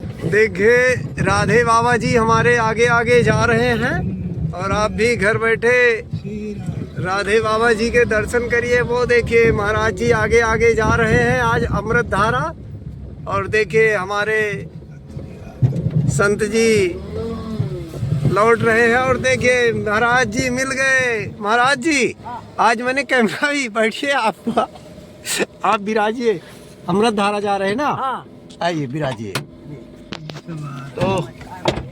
देखिए राधे बाबा जी हमारे आगे आगे जा रहे हैं और आप भी घर बैठे राधे बाबा जी के दर्शन करिए। वो देखिए महाराज जी आगे आगे जा रहे हैं आज अमृत धारा। और देखिए हमारे संत जी लौट रहे हैं और देखिए महाराज जी मिल गए। महाराज जी आज मैंने कैमरा भी बैठिए आपको, आप विराजिए। अमृत धारा जा रहे हैं ना, आइए विराजिए। तो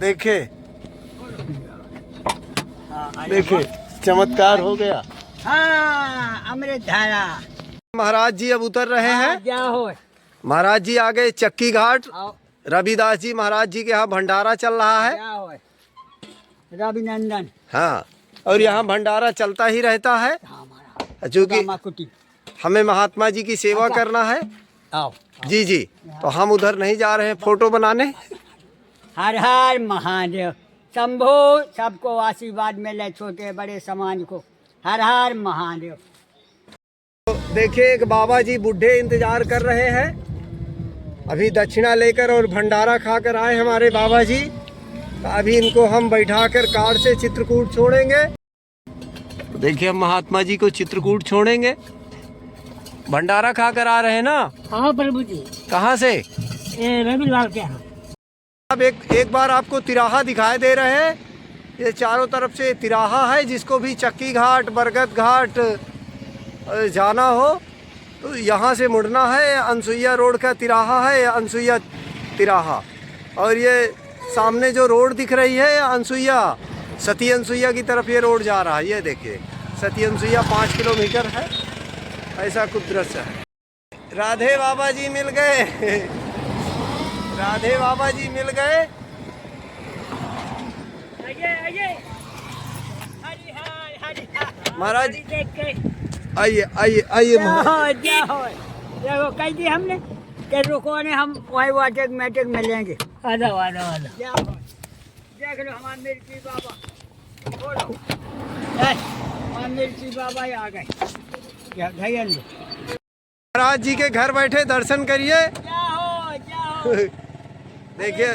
देखे चमत्कार हो गया। हाँ, अमृत धारा। महाराज जी अब उतर रहे हैं। क्या हो? महाराज जी आ गए चक्की घाट। रविदास जी महाराज जी के यहाँ भंडारा चल रहा है। क्या हो? रविनंदन। हाँ, और यहाँ भंडारा चलता ही रहता है क्योंकि हमें महात्मा जी की सेवा करना है। आओ। जी जी, तो हम उधर नहीं जा रहे हैं फोटो बनाने। हर हर महादेव। शंभो सबको आशीर्वाद मिले, छोटे बड़े समाज को। हर हर महादेव। तो देखिए एक बाबा जी बूढ़े इंतजार कर रहे हैं, अभी दक्षिणा लेकर और भंडारा खाकर आए हमारे बाबा जी। तो अभी इनको हम बैठाकर कार से चित्रकूट छोड़ेंगे। तो देखिए हम महात्मा जी को चित्रकूट छोड़ेंगे। भंडारा खाकर आ रहे हैं ना? हाँ प्रभु जी। कहाँ से? रविलाल के यहाँ। अब एक बार आपको तिराहा दिखाई दे रहे हैं। ये चारों तरफ से तिराहा है, जिसको भी चक्की घाट बरगद घाट जाना हो तो यहाँ से मुड़ना है। अनसुईया रोड का तिराहा है, अनसुईया तिराहा। और ये सामने जो रोड दिख रही है अनसुईया, सती अनसुईया की तरफ ये रोड जा रहा है। ये देखिए सती अनसुईया 5 किलोमीटर है, ऐसा कुछ दृश्य है। राधे बाबा जी मिल गए। राधे बाबा जी मिल गए। महाराज आइए आइए आइए महाराज। देखो कह दी हमने कि रुको ने हम वही वाटेक मैटेक मिलेंगे। आधा आधा आधा देख लो हमारे मिर्ची बाबा। बोलो हमारे मिर्ची बाबा ही आ गए। महाराज जी के घर बैठे दर्शन करिए। देखिए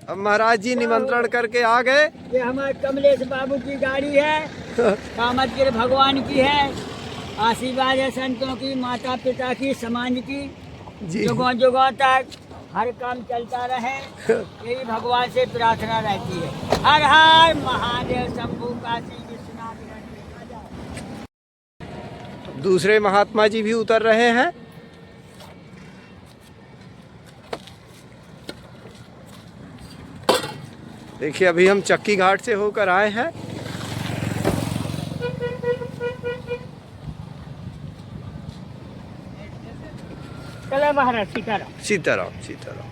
अब महाराज जी निमंत्रण करके आ गए। ये हमारे कमलेश बाबू की गाड़ी है, कामतगिर भगवान की है। आशीर्वाद है संतों की, माता पिता की, समाज की। जुगों जुगों तक हर काम चलता रहे, यही भगवान से प्रार्थना रहती है। हर हर महादेव। शंभू काशी विश्वनाथ। दूसरे महात्मा जी भी उतर रहे हैं। देखिए अभी हम चक्की घाट से होकर आए हैं। चलो महाराज सीताराम। सीताराम सीताराम।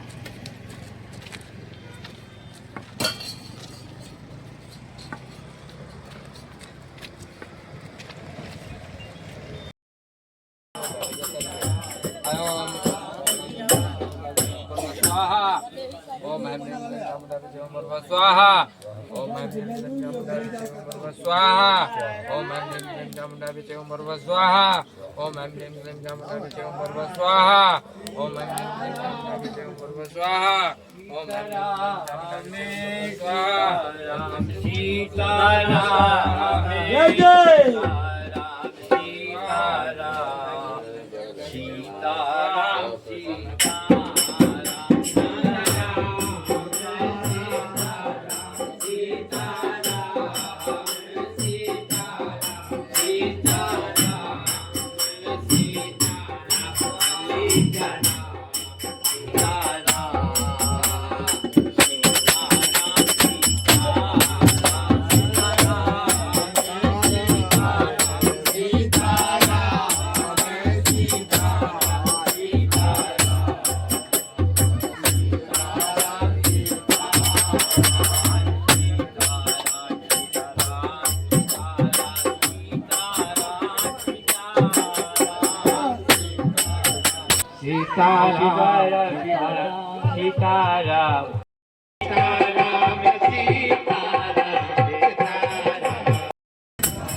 ओम स्वाहा ओम स्वाहा ओम स्वाहा ओम स्वाहा ओम स्वाहा ओम सीताराम सीताराम सीताराम।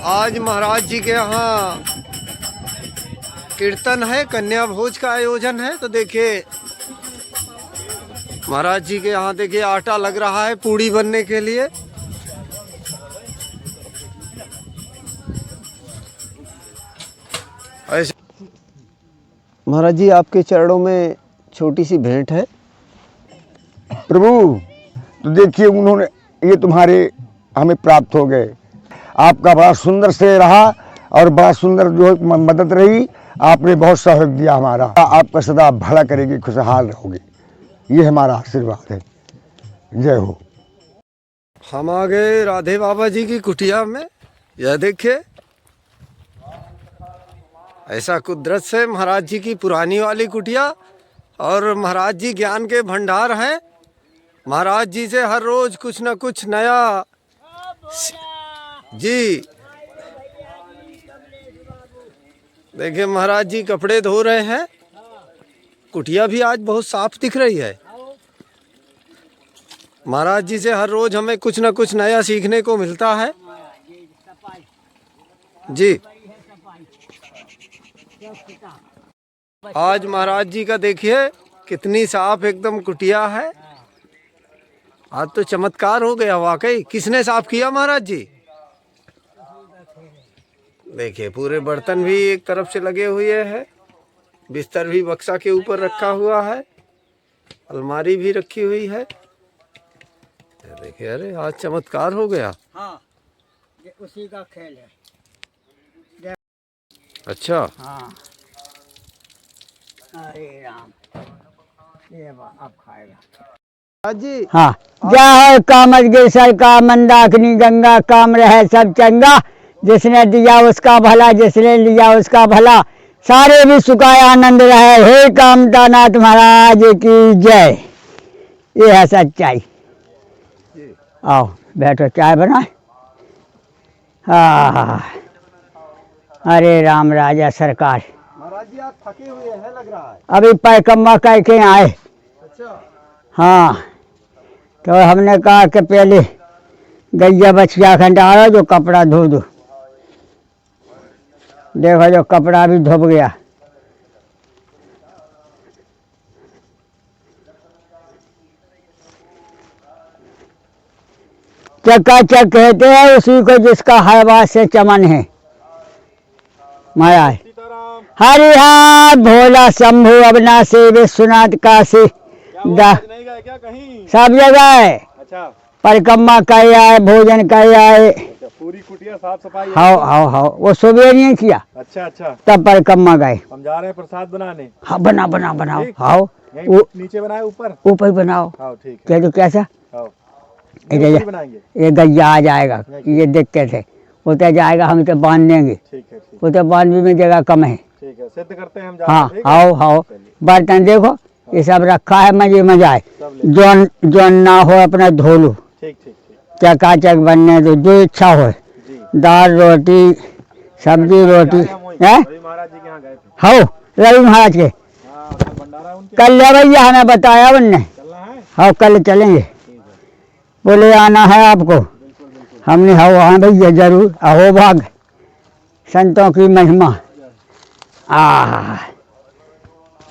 आज महाराज जी के यहाँ कीर्तन है, कन्या भोज का आयोजन है। तो देखिए महाराज जी के यहाँ देखिए आटा लग रहा है पूड़ी बनने के लिए। ऐसे महाराज जी आपके चरणों में छोटी सी भेंट है। प्रभु, तो देखिए उन्होंने ये तुम्हारे हमें प्राप्त हो गए। आपका बड़ा सुंदर से रहा और बड़ा सुंदर जो मदद रही, आपने बहुत सहयोग दिया हमारा। आपका सदा भला करेगी, खुशहाल रहोगे, ये हमारा आशीर्वाद है। जय हो। हम आ गए राधे बाबा जी की कुटिया में। यह देखिए ऐसा कुदरत से महाराज जी की पुरानी वाली कुटिया, और महाराज जी ज्ञान के भंडार हैं। महाराज जी से हर रोज कुछ न कुछ नया जी। देखिए महाराज जी कपड़े धो रहे हैं। कुटिया भी आज बहुत साफ दिख रही है। महाराज जी से हर रोज हमें कुछ न कुछ नया सीखने को मिलता है जी। आज महाराज जी का देखिए कितनी साफ एकदम कुटिया है। आज तो चमत्कार हो गया वाकई। किसने साफ किया महाराज जी? देखिए पूरे बर्तन भी एक तरफ से लगे हुए हैं। बिस्तर भी बक्सा के ऊपर रखा हुआ है। अलमारी भी रखी हुई है। देखिए अरे आज चमत्कार हो गया। हाँ, ये उसी का खेल है। अच्छा हाँ, अरे राम, ये अब खाएगा। महाराज जी हाँ, जय कामदगिरी का मंदाकिनी गंगा, काम रहे सब चंगा। जिसने दिया उसका भला, जिसने लिया उसका भला, सारे भी सुखाए आनंद रहे। हे कामदानाथ महाराज की जय। ये है सच्चाई। आओ बैठो, चाय बनाए। हाँ, अरे राम राजा सरकार। महाराज जी आप थके हुए हैं लग रहा है। अभी पैकम्मा कह के आए। अच्छा हाँ, तो हमने कहा कि पहले गैया बछिया खंडारो, जो कपड़ा धो दो। देखो जो कपड़ा भी धुप गया। चकाचक कहते हैं उसी को जिसका हवा से चमन है। महाराज हरिहा भोला शंभु अविनाशी विश्वनाथ काशी नहीं गए क्या कहीं? सब जगह है। अच्छा, परिक्रमा कर आए, भोजन कर आए। पूरी कुटिया साफ सफाई है? हाओ वो सुबह नहीं किया, अच्छा अच्छा, तब परिक्रमा गए। हम जा रहे हैं प्रसाद बनाने। हाँ बनाओ। ठीक। हाओ यहीं नीचे बनाए ऊपर? ऊपर बनाओ। हाँ ठीक है। कह दो कैसा? हाँ, ये ऊपर ही बनाएंगे। ये गैया आ जाएगा, ये देखते थे। उतर जाएगा, हम तो बांध देंगे। ठीक है ठीक उतर बांधने में जगह कम है। ठीक है, सिद्ध करते हैं हम। हाँ ठीक है? हाओ चलिए, बर्तन देखो ये सब रखा है, मजा है। सब ले। जो ना हो अपना धो लो। ठीक ठीक ठीक, चकाचक बनने दो, जो इच्छा हो। जी। दाल रोटी सब्जी रोटी है। अभी महाराज जी के यहाँ गए थे। हाओ रवि महाराज के हाँ, उधर भंडारा उनके। कल ले भैया, हमें बताया उनने। चलना है? हाँ कल चलेंगे, ठीक है, बोले आना है आपको। बिल्कुल बिल्कुल। हमने हाँ भैया जरूर। अहो भाग संतों की महिमा।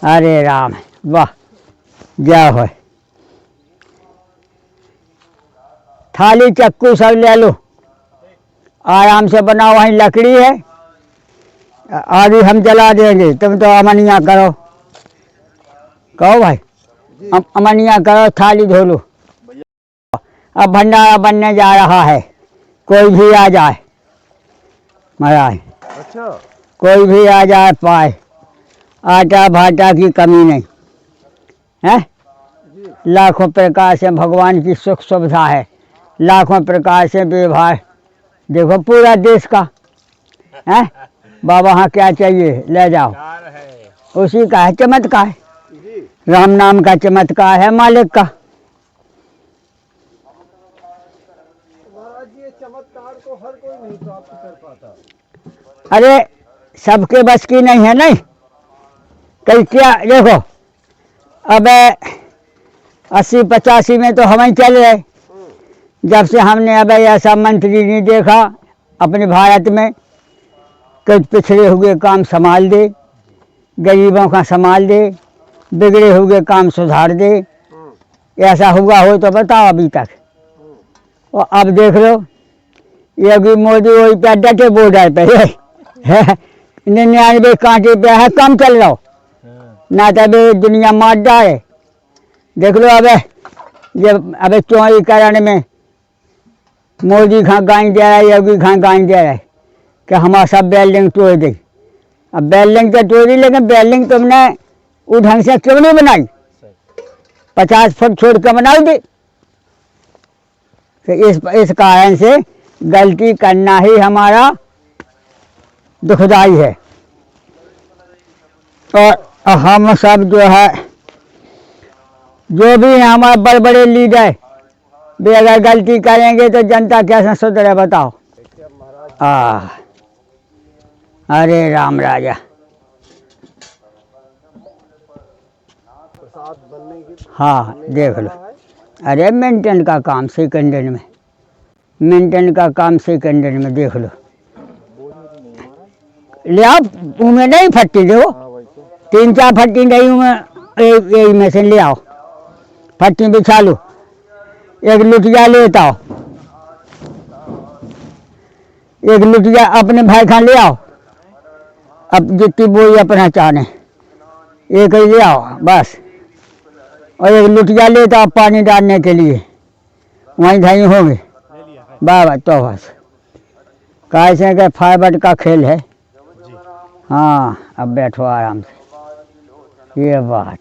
अरे राम, वाह जय हो। थाली चक्कू सब ले लो, आराम से बनाओ। वहीं लकड़ी है, आगे हम जला देंगे, तुम तो अमनिया करो। कहो भाई अमनिया करो, थाली धो लो। अब भंडारा बनने जा रहा है, कोई भी आ जाए महाराज, अच्छा, कोई भी आ जाए पाए। आटा भाटा की कमी नहीं है। लाखों प्रकार से भगवान की सुख सुविधा है, लाखों प्रकार से व्यवहार। देखो पूरा देश का है। बाबा हाँ क्या चाहिए ले जाओ, उसी का है चमत्कार। राम नाम का चमत्कार है मालिक का। महाराज जी ये चमत्कार को हर कोई नहीं प्राप्त कर पाता। अरे सबके बस की नहीं है। नहीं कई क्या देखो, अब 80-85 में तो हम ही चल रहे। जब से हमने अब ऐसा मंत्री नहीं देखा अपने भारत में कि पिछड़े हुए काम संभाल दे, गरीबों का संभाल दे, बिगड़े हुए काम सुधार दे। ऐसा हुआ हो तो बताओ अभी तक। और अब देख लो योगी मोदी वही पे डटे बॉर्डर पे है 99 कांटे पे है, कम चल रहा हो ना तभी दुनिया मार डाले। देख लो अब चोरी कराने में मोदी खां गाई दे रहा है, योगी खां गाई दे रहा है कि हमारा सब बिल्डिंग तोड़ दे। अब बिल्डिंग तो तोड़ी, लेकिन बिल्डिंग तुमने वो ढंग से क्यों नहीं बनाई? 50 फुट छोड़ के बनाई दे। तो इस कारण से गलती करना ही हमारा दुखदाई है। और हम सब जो है, जो भी हैं हमारे बड़े बड़े लीडर, वे अगर गलती करेंगे तो जनता कैसे सुधरे बताओ। अरे राम राजा, हाँ देख लो। अरे मेंटेन का काम सेकंडन में, मेंटेन का काम सेकंडन में देख लो। ले आओ, उमें नहीं फट्टी देखो, 3-4 फट्टी नहीं उमें, एक मशीन ले आओ, फट्टी बिछा लो, एक लुटिया लेता आओ, एक लुटिया अपने भाई खान ले आओ, अब जितनी बोई अपना चाहने एक ही ले आओ बस। और एक लुटिया लेता आओ पानी डालने के लिए, वहीं धाई होंगे बाबा। तो बस कैसे के फाइबर का खेल है। हाँ अब बैठो आराम से, ये बात।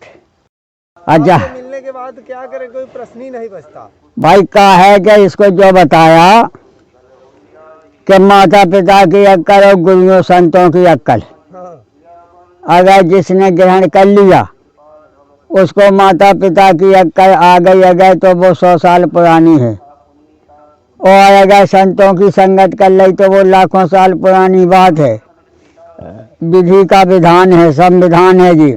अच्छा मिलने के बाद क्या करें, कोई प्रश्न ही नहीं बचता भाई। का है कि इसको जो बताया कि माता पिता की अक्कल और गुरुओं संतों की अक्कल, अगर जिसने ग्रहण कर लिया उसको माता पिता की अक्कल आ गई अगर तो वो 100 साल पुरानी है, और अगर संतों की संगत कर ली तो वो लाखों साल पुरानी बात है। विधि का विधान है, संविधान है जी।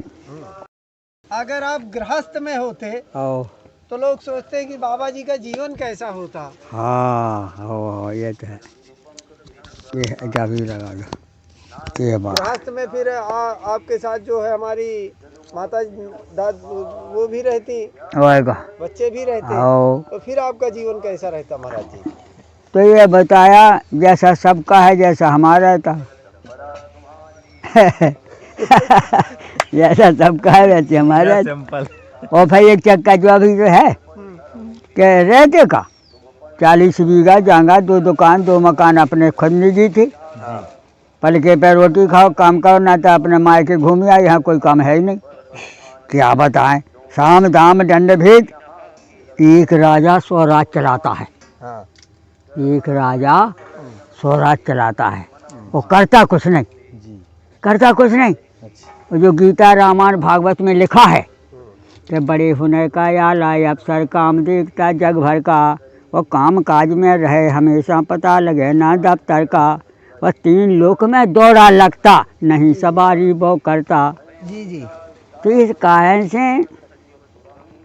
अगर आप गृहस्थ में होते तो लोग सोचते हैं कि बाबा जी का जीवन कैसा होता। हाँ ये तो है, ये भी लगा लो ये बात। गृहस्थ में फिर आपके साथ जो है हमारी माता वो भी रहती, बच्चे भी रहते, तो फिर आपका जीवन कैसा रहता महाराज जी? तो ये बताया जैसा सबका है जैसा हमारा था जैसा सबका है वैसे हमारा। और भाई एक चक्का जो अभी जो है कि रहते का 40 बीघा जगह, 2 दुकान 2 मकान अपने खुद निजी थी। पलके पे रोटी खाओ, काम करो, ना तो अपने मायके के घूम आए, यहाँ कोई काम है ही नहीं। क्या बताएं, साम दाम दंड भेद, एक राजा स्वराज चलाता है। एक राजा स्वराज चलाता है, वो करता कुछ नहीं, करता कुछ नहीं। जो गीता रामायण भागवत में लिखा है कि बड़े हुनर का या लाए अफसर काम देखता जग भर का, वो काम काज में रहे हमेशा पता लगे ना दफ्तर का, वह 3 लोक में दौड़ा लगता नहीं सवारी वो करता। जी जी। तो इस कारण से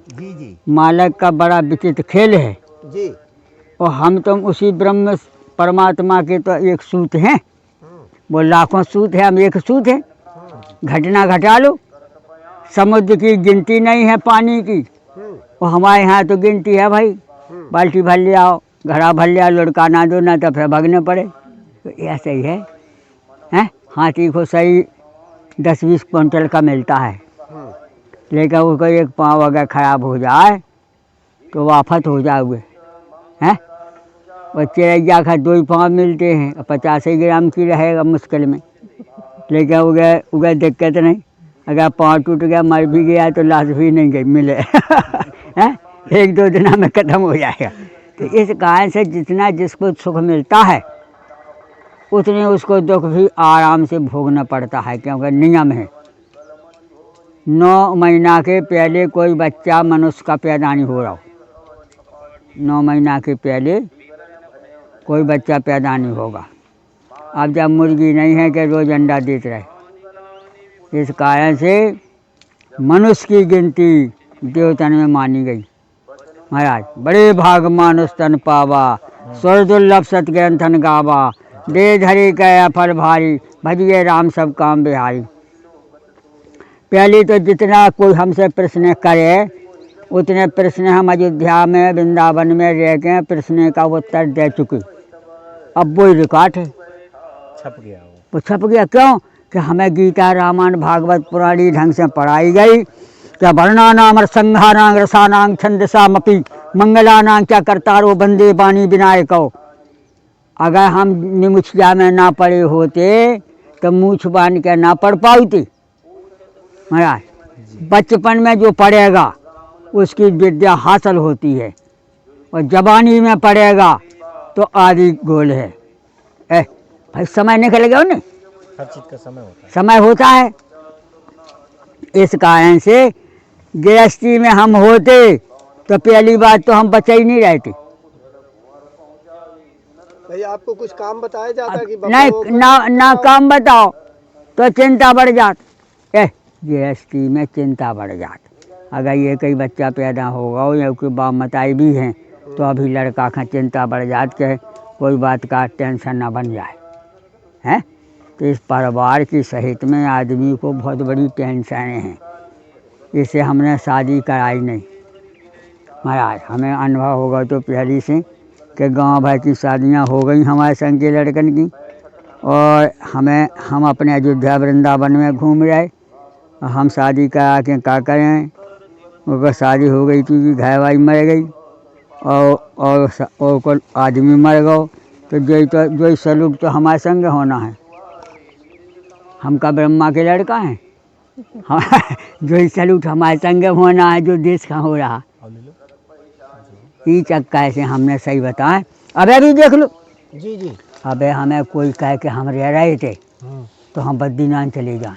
जी जी मालक का बड़ा विचित्र खेल है जी। और हम तुम उसी ब्रह्म परमात्मा के तो एक सूत हैं, वो लाखों सूत है, हम एक सूत हैं। घटना घटा लो, समुद्र की गिनती नहीं है पानी की, वो हमारे यहाँ तो गिनती है भाई। बाल्टी भर ले आओ, घड़ा भर ले आओ, लुढ़का ना दो ना तो फिर भगने पड़े। तो ऐसा ही है, हैं? हाथी को सही 10-20 क्विंटल का मिलता है, लेकिन उसको एक पाँव अगर खराब हो जाए तो आफत हो जाओगे, हैं? और चिड़ैया का 2 पाँव मिलते हैं, 85 ग्राम की रहेगा मुश्किल में, लेकिन उगे दिक्कत नहीं। अगर पाँव टूट गया मर भी गया तो लाश भी नहीं गई मिले हैं, 1-2 दिन में ख़त्म हो जाएगा। तो इस कारण से जितना जिसको सुख मिलता है उतने उसको दुख भी आराम से भोगना पड़ता है, क्योंकि नियम है। 9 महीना के पहले कोई बच्चा मनुष्य का पैदा नहीं हो रहा, 9 महीना के पहले कोई बच्चा पैदा नहीं होगा। अब जब मुर्गी नहीं है कि रोज़ अंडा देते रहे, इस कारण से मनुष्य की गिनती देवतन में मानी गई। महाराज बड़े भाग मानुष तन पावा, स्वर दुर्लभ सत ग्रंथन गावा, दे धरे गया फल भारी, भजिए राम सब काम बिहारी। पहले तो जितना कोई हमसे प्रश्न करे उतने प्रश्न हम अयोध्या में वृंदावन में रह के प्रश्न का उत्तर दे चुके। अब वो रिकॉर्ड है, छप गया वो छप गया। क्यों कि हमें गीता रामायण भागवत पुराणी ढंग से पढ़ाई गई क्या वर्णानाम संहारांग रसानांग छंदसामपि मंगलानांग क्या करतारो बंदे वाणी विनायको। अगर हम निमुछिया में ना पढ़े होते तो मूछ बांध के ना पढ़ पाते महाराज। बचपन में जो पढ़ेगा उसकी विद्या हासिल होती है, और जवानी में पढ़ेगा तो आदि गोल है। भाई समय निकल गया ना, हर चीज का समय होता है। समय होता है। इस कारण से गृहस्थी में हम होते तो पहली बात तो हम बचे ही नहीं रहते। भाई आपको कुछ काम बताया जाता कि नहीं ना काम बताओ तो चिंता बढ़ जात। गृहस्थी में चिंता बढ़ जात। अगर ये कोई बच्चा पैदा होगा या कोई बाप मताई भी हैं तो अभी लड़का का चिंता बढ़ जात के कोई बात का टेंशन ना बन जाए हैं। तो इस परिवार की सहित में आदमी को बहुत बड़ी टेंशनें हैं। इससे हमने शादी कराई नहीं महाराज। हमें अनुभव होगा तो पहली से कि गांव भर की शादियां हो गई हमारे संग के लड़कन की, और हम अपने अयोध्या वृंदावन में घूम रहे। हम शादी करा के क्या करें, उनका शादी हो गई थी, घर वाली मर गई और कोई आदमी मर गओ तो जो सलूक तो हमारे संग होना है। हम का ब्रह्मा के लड़का हैं जो सलूक हमारे संग होना है, जो देश का हो रहा ये चक्का से हमने सही बताएं। अबे भी देख लो जी जी। अबे हमें कोई कहे कि हम रह रहे थे तो हम बद्रीनाथ चले जाएं,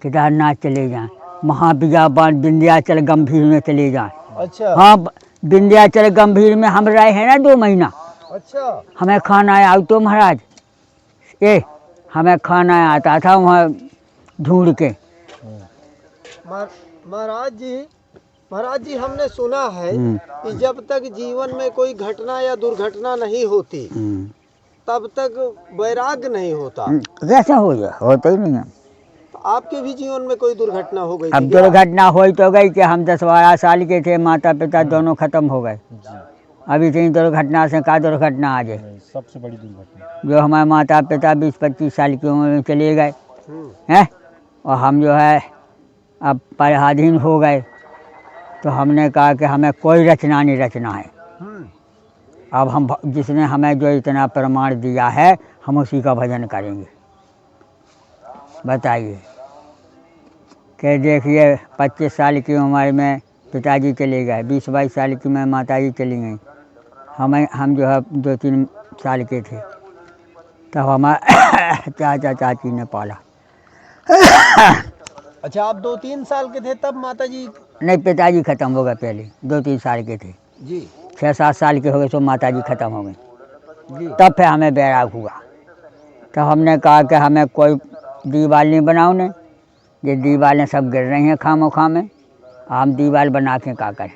केदारनाथ चले जाएं, महाबियाबान विंध्याचल गंभीर में चले जाएं। अच्छा हाँ विंध्याचल गंभीर में हम रहे हैं ना 2 महीना। अच्छा। हमें खाना आया तो महाराज हमें खाना आता था वहाँ ढूंढ के। महाराज जी हमने सुना है कि जब तक जीवन में कोई घटना या दुर्घटना नहीं होती तब तक वैराग्य नहीं होता। कैसा हो गया, होता ही नहीं है। तो आपके भी जीवन में कोई दुर्घटना हो गई? अब दुर्घटना हो तो गई कि हम 10-12 साल के थे, माता पिता दोनों खत्म हो गए। अभी इतनी दुर्घटना से क्या दुर्घटना आ जाए। सबसे बड़ी दुर्घटना जो हमारे माता पिता 20-25 साल की उम्र में चले गए हैं, और हम जो है अब पराधीन हो गए, तो हमने कहा कि हमें कोई रचना नहीं रचना है। अब हम जिसने हमें जो इतना प्रमाण दिया है हम उसी का भजन करेंगे। बताइए कि देखिए 25 साल की उम्र में पिताजी चले गए, 20-22 साल की में माताजी चली गई। हम जो है 2-3 साल के थे तब हमारे चाचा चाची ने पाला। अच्छा आप 2-3 साल के थे तब माताजी? नहीं पिताजी ख़त्म हो गए, पहले 2-3 साल के थे जी। 6-7 साल के हो गए तो माताजी ख़त्म हो गई जी। तब फिर हमें बैराग हुआ। तो हमने कहा कि हमें कोई दीवार नहीं बनाओ ने, ये दीवारें सब गिर रही हैं खामोखा में, हम दीवार बना के क्या करें।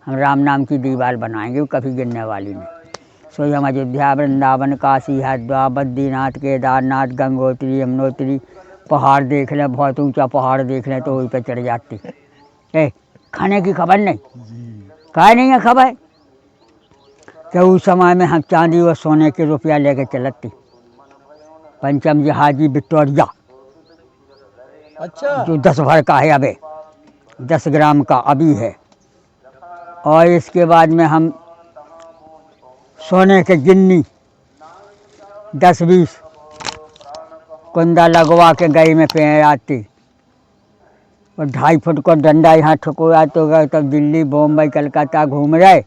हम राम नाम की दीवार बनाएंगे, वो कभी गिरने वाली नहीं। सो हम अयोध्या वृंदावन काशी हरिद्वार बद्रीनाथ केदारनाथ गंगोत्री यमुनोत्री पहाड़ देख लें, बहुत ऊंचा पहाड़ देख लें तो वहीं पर चढ़ जाती। खाने की खबर नहीं, काय नहीं है खबर कि उस समय में हम चांदी और सोने के रुपया लेके चलती। पंचम जहाजी विक्टोरिया, अच्छा जो 10 भर का है, अबे 10 ग्राम का अभी है। और इसके बाद में हम सोने के गिन्नी 10-20 कुंदा लगवा के गई में पहराती, और 2.5 फुट को डंडा यहाँ ठुकवा तो गए। तब दिल्ली बम्बई कलकत्ता घूम रहे,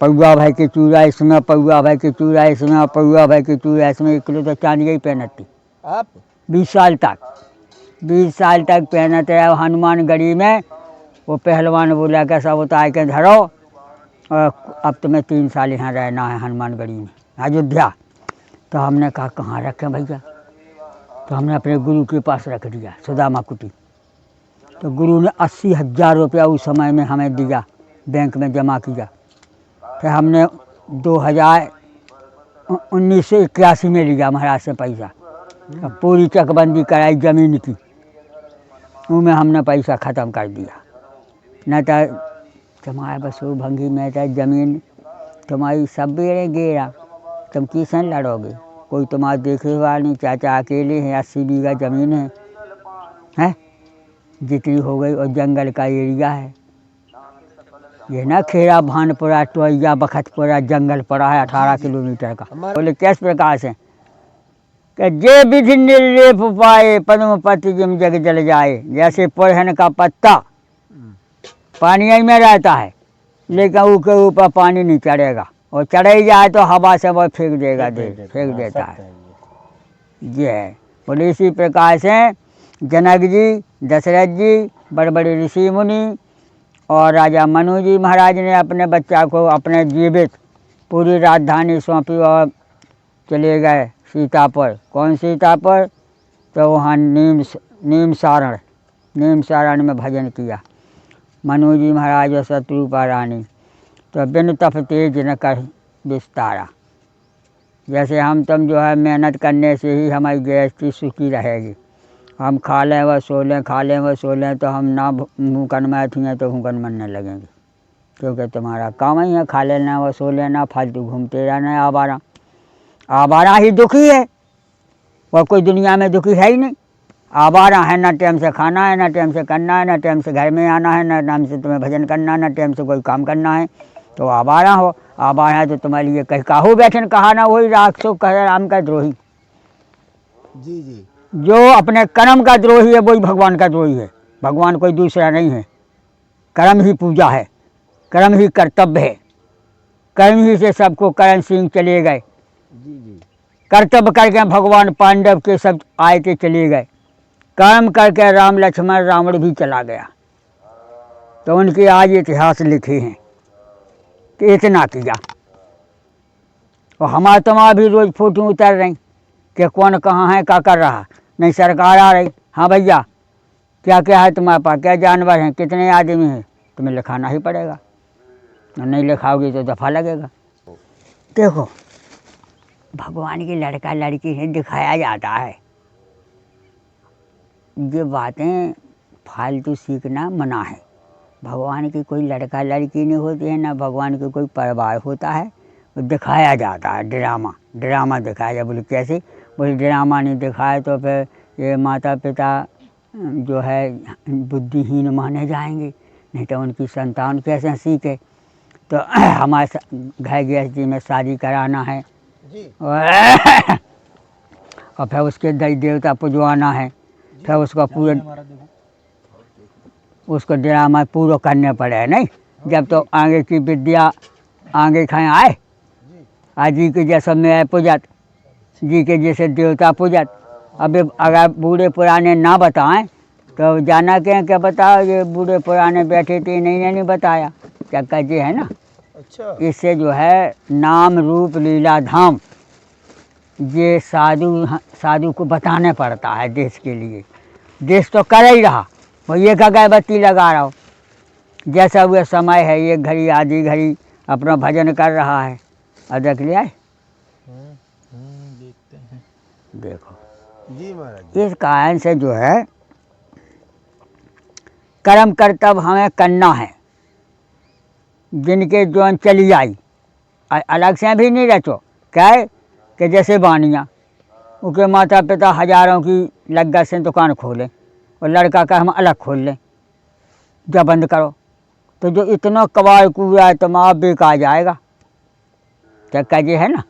पौआ भाई के चूड़ा इसमें, पौआ भाई के चूड़ा इसमें, पौआ भाई के चूड़ा इसमें। 1 किलो तो चांदी ही पहनती आप 20 साल तक पहनते रहे। हनुमानगढ़ी में वो पहलवान बोला कि सब उतार के धरो, और अब तुम्हें 3 साल यहाँ रहना है हनुमानगढ़ी में अयोध्या। तो हमने कहा कहाँ रखें भैया, तो हमने अपने गुरु के पास रख दिया, सुदामा कुटी। तो गुरु ने 80,000 रुपया उस समय में हमें दिया, बैंक में जमा किया। फिर हमने 1981 में लिया महाराज से पैसा, पूरी चकबंदी कराई ज़मीन की, उनमें हमने पैसा ख़त्म कर दिया। न तो तुम्हारे बसु भंगी में तो जमीन तुम्हारी सब बेड़े गेरा, तुम किसन लड़ोगे? कोई तुम्हारा देखे हुआ नहीं, चाचा अकेले हैं, 80 बीघा ज़मीन है, हैं जितनी हो गई, और जंगल का एरिया है। ये ना खेड़ा भानपुरा टोइया बखतपुरा जंगल पड़ा है 18 किलोमीटर का। बोले किस प्रकार से कि जे विधि निर्लेप पाए पद्म पति जिम जग जल जाए। जैसे पुरहन का पत्ता पानी में रहता है, लेकिन उसके ऊपर पानी नहीं चढ़ेगा, और चढ़े जाए तो हवा से वो फेंक देगा, फेंक देता है। ये है। बोले इसी प्रकार से जनक जी, दशरथ जी, बड़े बड़े ऋषि मुनि और राजा मनु जी महाराज ने अपने बच्चा को अपने जीवित पूरी राजधानी सौंपी और चले गए सीतापुर। कौन सीतापुर? तो वहाँ नीम सारण में भजन किया मनु जी महाराज और शत्रुपा रानी। तो बिन तप तेज न कर विस्तारा। जैसे हम तुम जो है मेहनत करने से ही हमारी गृहस्थी सुखी रहेगी। हम खा लें व सो लें, खा लें व सो लें, तो हम ना मुँह कनमाए थी तो हुकन मनने लगेंगे, क्योंकि तुम्हारा काम ही है खा लेना व सो लेना, फालतू घूमते रहना। आवारा आवारा ही दुखी है, और कोई दुनिया में दुखी है ही नहीं। आवारा है, ना टाइम से खाना है, ना टाइम से करना है, ना टाइम से घर में आना है, ना टाइम से तुम्हें भजन करना है, ना टाइम से कोई काम करना है। तो आवारा हो। आवारा है तो तुम्हारे लिए कहीं काहू बैठन कहा ना, वही राक्षो कह राम का द्रोही। जी जी। जो अपने कर्म का द्रोही है वही भगवान का द्रोही है। भगवान कोई दूसरा नहीं है। कर्म ही पूजा है, कर्म ही कर्तव्य है, कर्म ही से सबको करण सिंह चले गए। कर्तव्य करके भगवान पांडव के सब आए थे चले गए, कर्म करके राम लक्ष्मण रावण भी चला गया। तो उनके आज इतिहास लिखे हैं कि इतना किया। और हमारा तुम्हारा भी रोज़ फोटो उतर रही कि कौन कहाँ है, क्या कर रहा। नहीं सरकार आ रही, हाँ भैया क्या क्या है तुम्हारे पास, क्या जानवर हैं, कितने आदमी हैं, तुम्हें लिखाना ही पड़ेगा। नहीं लिखाओगे तो दफ़ा लगेगा। देखो भगवान की लड़का लड़की है दिखाया जाता है। ये बातें फालतू सीखना मना है। भगवान की कोई लड़का लड़की नहीं होती है, ना भगवान की कोई परिवार होता है। वो दिखाया जाता है, ड्रामा दिखाया जाए। बोले कैसे? बोले ड्रामा नहीं दिखाए तो फिर ये माता पिता जो है बुद्धिहीन माने जाएंगे, नहीं तो उनकी संतान कैसे सीखे। तो हमारे घर गृहस्थी में शादी कराना है और फिर उसके देवता पुजवाना है, फिर उसको पूरे उसको ड्रामा पूरा करने पड़े। नहीं जब तो आगे की विद्या आगे खाए आए, आज जी के जैसा में पूजत, जी के जैसे देवता पूजत। अब अगर बूढ़े पुराने ना बताएं तो जाना क्या बताओ, ये बूढ़े पुराने बैठे थे नहीं बताया चक्का जी है ना। अच्छा। इससे जो है नाम रूप लीला धाम ये साधु को बताने पड़ता है देश के लिए। देश तो कर ही रहा, वो ये अगरबत्ती लगा रहा हो, जैसा हुआ समय है एक घड़ी आधी घड़ी अपना भजन कर रहा है। और देख लिया देखते हैं। देखो जी महाराज। इस कारण से जो है कर्म कर्तव्य हमें करना है। जिनके जोन चली आई अलग से भी नहीं रचो, क्या है कि जैसे बानिया उनके माता पिता हजारों की लग्गा से दुकान खोलें और लड़का का हम अलग खोल लें, जब बंद करो तो जो इतना कबाड़ कूड़ा है तमाम बेकार जाएगा। चक्का जी है ना।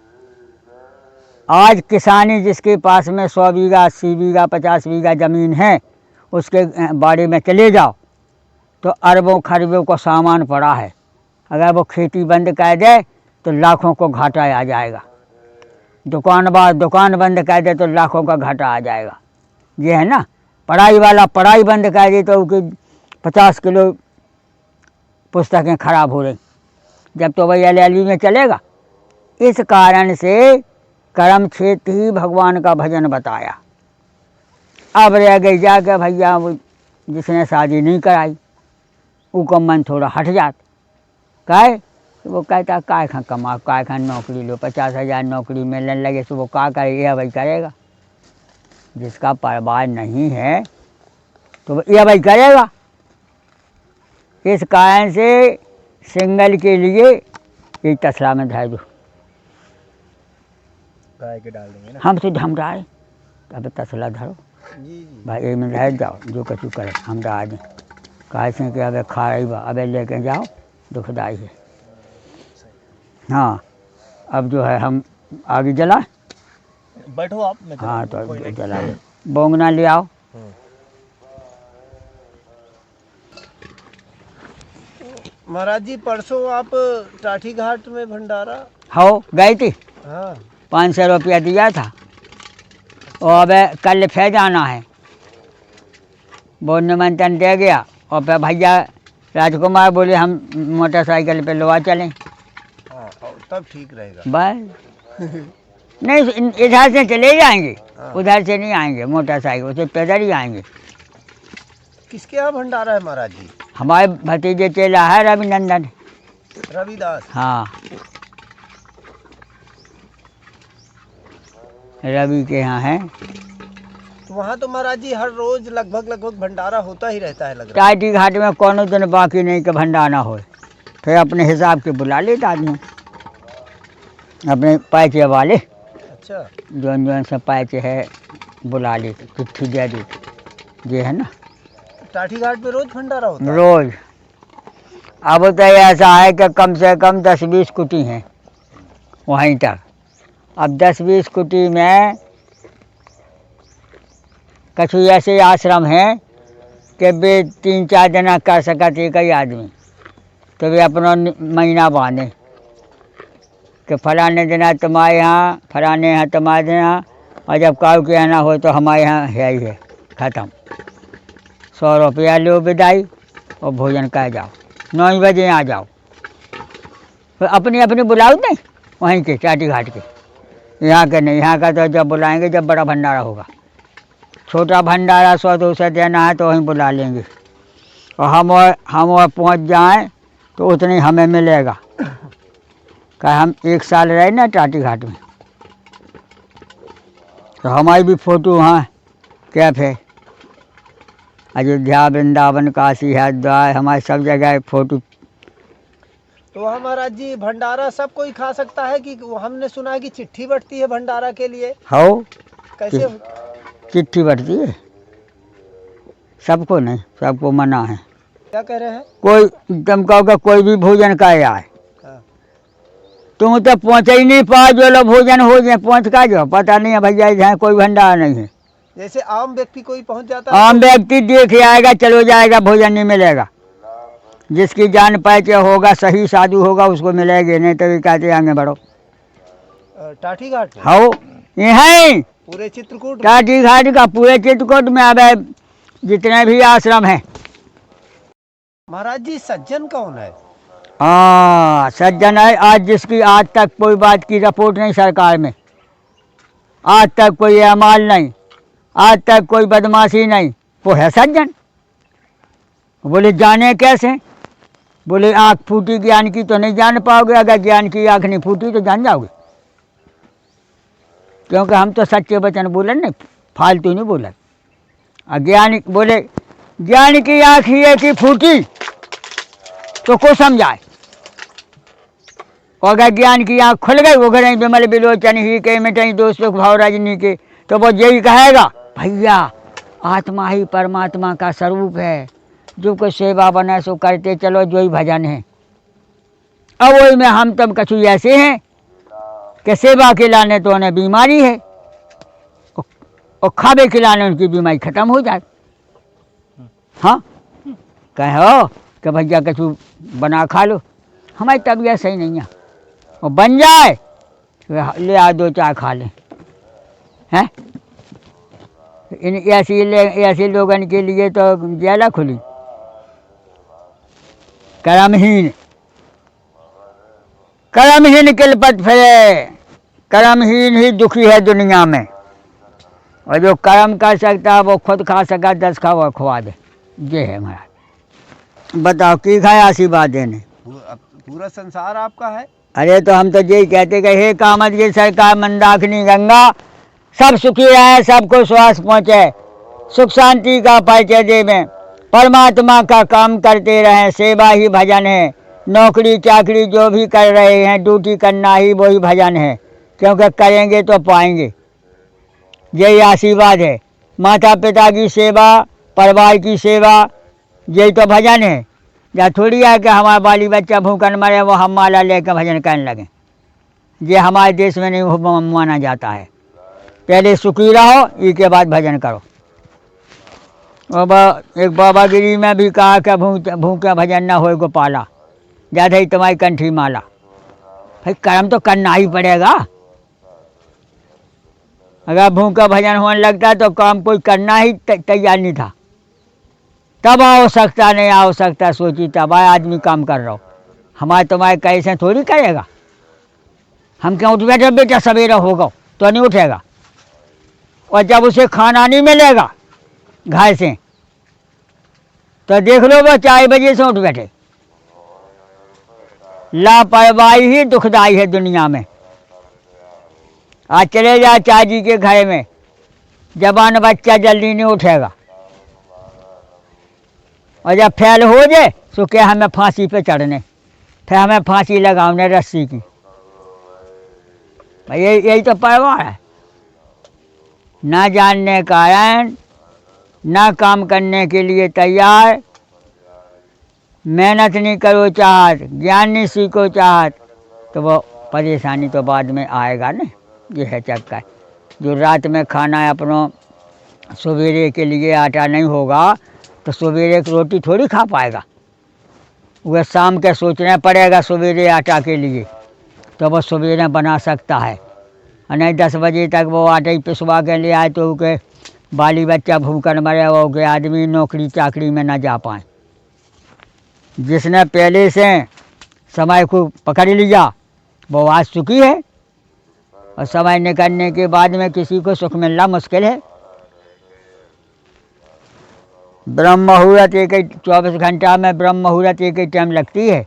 आज किसानी जिसके पास में 100 बीघा 80 बीघा 50 बीघा ज़मीन है, उसके बाड़े में चले जाओ तो अरबों खरबों का सामान पड़ा है। अगर वो खेती बंद कर दे तो लाखों को घाटा आ जाएगा। दुकान बंद कर दे तो लाखों का घाटा आ जाएगा। ये है ना। पढ़ाई वाला पढ़ाई बंद कर दे तो उसकी 50 किलो पुस्तकें खराब हो रही, जब तो वही LLB में चलेगा। इस कारण से कर्म क्षेत्र ही भगवान का भजन बताया। अब रह गई जाकर भैया वो जिसने शादी नहीं कराई उसका मन थोड़ा हट जाता, काय वो कहता काय खा कमा काय खा नौकरी लो, 50,000 नौकरी मिलने लगे तो वो क्या करे, यह भाई करेगा। जिसका परिवार नहीं है तो यह भाई करेगा। इस कारण से सिंगल के लिए एक तसला में धर दो, गाय के डाल देंगे ना। हम तो ढमराए अब तसला धरो जी जी। भाई, एक में रह जाओ जो कछु करे हम आ दें। कहे से कि अबे खा रही बा, अबे लेके जाओ, दुखदाई है। हाँ, अब जो है हम आगे जला। बैठो आप, मैं हाँ तो कोई नहीं। जला बोंगना ले आओ। महाराज जी परसों आप टाठी घाट में भंडारा। हो गई थी, हाँ 500 रुपया दिया था और अब कल फिर जाना है। वो निमंत्रण दे गया और फिर भैया राजकुमार बोले हम मोटरसाइकिल पे लोआ चलें। हाँ तब ठीक रहेगा। बस नहीं, इधर से चले जाएंगे, उधर से नहीं आएंगे, मोटरसाइकिल से पैदल ही आएंगे। किसके यहाँ भंडारा है महाराज जी? हमारे भतीजे चेला है रविनंदन। रविदास। हाँ, रवि के यहाँ है। तो वहाँ तो महाराज जी हर रोज लगभग भंडारा होता ही रहता है लग रहा टाटी घाट में कोनो दिन बाकी नहीं कि भंडारा हो। फिर अपने हिसाब के बुला लेता आदमी, अपने पैचे वाले है। अच्छा जौन सब पैचे है बुला लेते, चिट्ठी दे देते, ये है ना। टाठी घाट पे रोज भंडारा होता है? रोज। अब तो ऐसा है कि कम से कम 10-20 कुटी हैं वहीं तक। अब 10-20 कुटी में कछु ऐसे आश्रम हैं कि वे 3-4 जना कर सकते एक ही आदमी, तो वे अपना महीना बांधे कि फलाने दिन तुम्हारे यहाँ, फलाने यहाँ तुम्हारे यहाँ, और जब काऊ के यहाँ ना हो तो हमारे यहाँ है ही है, ख़त्म। 100 रुपया लो विदाई और भोजन कर जाओ, 9 बजे आ जाओ। फिर अपनी अपनी बुलाओ नहीं वहीं के टाटी घाट के, यहाँ के नहीं। यहाँ का तो जब बुलाएंगे जब बड़ा भंडारा होगा। छोटा भंडारा 100-200 देना है तो वहीं बुला लेंगे, और हम और पहुँच जाएं तो उतने ही हमें मिलेगा। क्या हम 1 साल रहे ना टाटी घाट में, तो हमारी भी फ़ोटो वहाँ कैफ है। अयोध्या, वृंदावन, काशी, हरिद्वार, हमारी सब जगह फ़ोटो। तो वहाँ महाराज जी भंडारा सब कोई खा सकता है कि हमने सुना है कि चिट्ठी बटती है भंडारा के लिए? हो, कैसे? चिट्ठी बढ़ती है सबको नहीं, सबको मना है। क्या कह रहे हैं? कोई तुम कहोगे कोई भी भोजन का आए, हाँ। तुम तो पहुँच ही नहीं पाओ, जो लोग भोजन हो जाए पहुँच का जो पता नहीं है भैया यहाँ कोई भंडारा नहीं है। जैसे आम व्यक्ति कोई पहुँच जाता है? आम व्यक्ति देख आएगा, चलो जाएगा, भोजन नहीं मिलेगा। जिसकी जान पहचे होगा, सही साधु होगा, उसको मिलेगी, नहीं तो कहते आगे बढ़ो। टाठी घाट में? हो, यहाँ पूरे चित्रकूट में? टाटी घाट का पूरे चित्रकूट में अब जितने भी आश्रम हैं। महाराज जी सज्जन कौन है? हाँ, सज्जन है आज जिसकी आज तक कोई बात की रिपोर्ट नहीं सरकार में, आज तक कोई अमाल नहीं, आज तक कोई बदमाशी नहीं, वो है सज्जन। बोले जाने कैसे? बोले आँख फूटी ज्ञान की तो नहीं जान पाओगे, अगर ज्ञान की आँख नहीं फूटी तो जान जाओगे। क्योंकि हम तो सच्चे वचन बोले नहीं, फालतू नहीं बोला। अज्ञान बोले ज्ञान की आँख ही है कि फूटी तो को समझाए, और अगर ज्ञान की आँख खुल गई, वो घरें विमल बिलोचन ही के मिटई दोष सुख भाव रजनी के, तो वो यही कहेगा भैया आत्मा ही परमात्मा का स्वरूप है, जो कोई सेवा बने सो करते चलो, जो ही भजन है। अब वही में हम तब कछु ऐसे हैं कि सेवा खिलाने तो उन्हें बीमारी है, और खावे खिलाने उनकी बीमारी खत्म हो जाए। हाँ, कहो कि भैया कछु बना खा लो, हमारी तबीयत सही नहीं है, और बन जाए ले आ 2 चाय खा लें। हैं इन ऐसे लोगन के लिए तो जेला खुली। कर्महीन किलपत फिरे, कर्महीन ही दुखी है दुनिया में, और जो कर्म कर सकता है वो खुद खा सका, 10 खाओ खुआ दे। ये है महाराज। बताओ की खाए आशीर्वाद देने? पूरा संसार आपका है। अरे तो हम तो यही कहते कि हे कामदगिरि सरकार, मंदाकिनी गंगा, सब सुखी रहे, सबको श्वास पहुँचे, सुख शांति का परिचय देवें, परमात्मा का काम करते रहें, सेवा ही भजन है, नौकरी चाकरी जो भी कर रहे हैं, ड्यूटी करना ही वही भजन है, क्योंकि करेंगे तो पाएंगे। यही आशीर्वाद है। माता पिता की सेवा, परिवार की सेवा, यही तो भजन है। या थोड़ी है कि हमारा बाली बच्चा भूखन मरे वो हम माला लेकर भजन करने लगे। ये हमारे देश में नहीं माना जाता है। पहले सुखी रहो, इसके बाद भजन करो। और एक बाबा गिरी में भी कहा कि भूखे भजन न हो गोपाला, ज़्यादा ही तुम्हारी कंठी माला। भाई कर्म तो करना ही पड़ेगा। अगर भूखा भजन होने लगता तो काम कोई करना ही तैयार नहीं था। तब आवश्यकता नहीं, आवश्यकता सोची तब आदमी काम कर रहा हो। हमारे तुम्हारे कैसे थोड़ी करेगा। हम क्या उठ बैठे बेटा सवेरा होगा तो नहीं उठेगा, और जब उसे खाना नहीं मिलेगा घर से तो देख लो वो 4 बजे से उठ बैठे। लापरवाही ही दुखदाई है दुनिया में। आज चले जा चाची के घर में, जवान बच्चा जल्दी नहीं उठेगा, और जब फेल हो जाए तो क्या हमें फांसी पे चढ़ने, फिर हमें फांसी लगाने रस्सी की। भाई यही तो परवाह है। ना जानने का कारण, ना काम करने के लिए तैयार, मेहनत नहीं करो चाहत, ज्ञान नहीं सीखो चाहत, तो वो परेशानी तो बाद में आएगा ना। ये है चक्कर। जो रात में खाना है अपनों सवेरे के लिए आटा नहीं होगा तो सवेरे की रोटी थोड़ी खा पाएगा। वह शाम के सोचना पड़ेगा सवेरे आटा के लिए, तो वो सवेरे बना सकता है। और नहीं 10 बजे तक वो आटा ही पिसवा के ले आए तो के बाली बच्चा भूखन मरे, हो के आदमी नौकरी चाकरी में ना जा पाए। जिसने पहले से समय को पकड़ लिया वो आज सुखी है, और समय निकलने के बाद में किसी को सुख मिलना मुश्किल है। ब्रह्म मुहूर्त एक ही 24 घंटा में ब्रह्म मुहूर्त एक ही टाइम लगती है,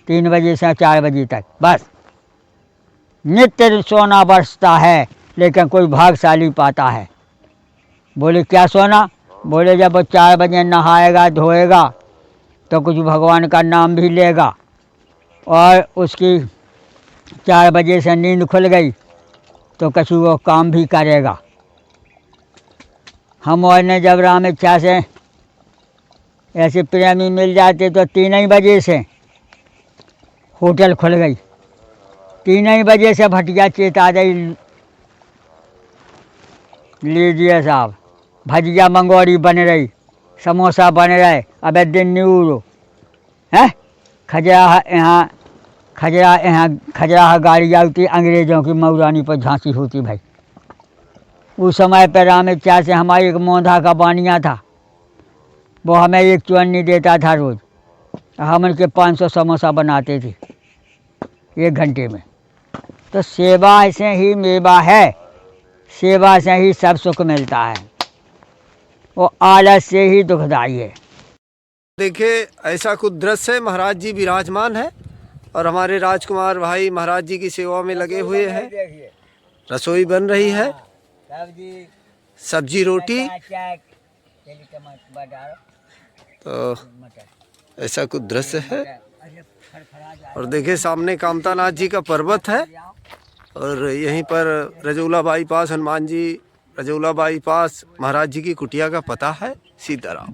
3 बजे से 4 बजे तक बस। नित्य सोना बरसता है, लेकिन कोई भाग्यशाली पाता है। बोले क्या सोना? बोले जब वो 4 बजे नहाएगा धोएगा तो कुछ भगवान का नाम भी लेगा, और उसकी 4 बजे से नींद खुल गई तो कछु वो काम भी करेगा। हम और ने जब राम इच्छा से ऐसे प्रेमी मिल जाते तो 3 ही बजे से होटल खुल गई, 3 ही बजे से भटिया चेता गई, लीजिए साहब भजिया मंगोरी बन रही, समोसा बन रहे, अब दिन न्यूरो है। खजराहा गाड़ी आती अंग्रेज़ों की मऊरानी पर झांसी होती। भाई उस समय पर राम इच्छा से हमारी एक मोंधा का बानिया था, वो हमें 1 चुन्नी देता था रोज़। हम उनके 500 समोसा बनाते थे 1 घंटे में। तो सेवा से ही मेवा है, सेवा से ही सब सुख मिलता है, वो आलस से ही दुखदाई है। देखिए ऐसा कुछ दृश्य है। महाराज जी विराजमान है और हमारे राजकुमार भाई महाराज जी की सेवा में लगे हुए हैं। रसोई बन रही है, सब्जी रोटी, तो ऐसा कुछ दृश्य है। और देखिए सामने कामतानाथ जी का पर्वत है, और यहीं पर रजौला बाईपास हनुमान जी, रजौला बाईपास महाराज जी की कुटिया का पता है सीताराम।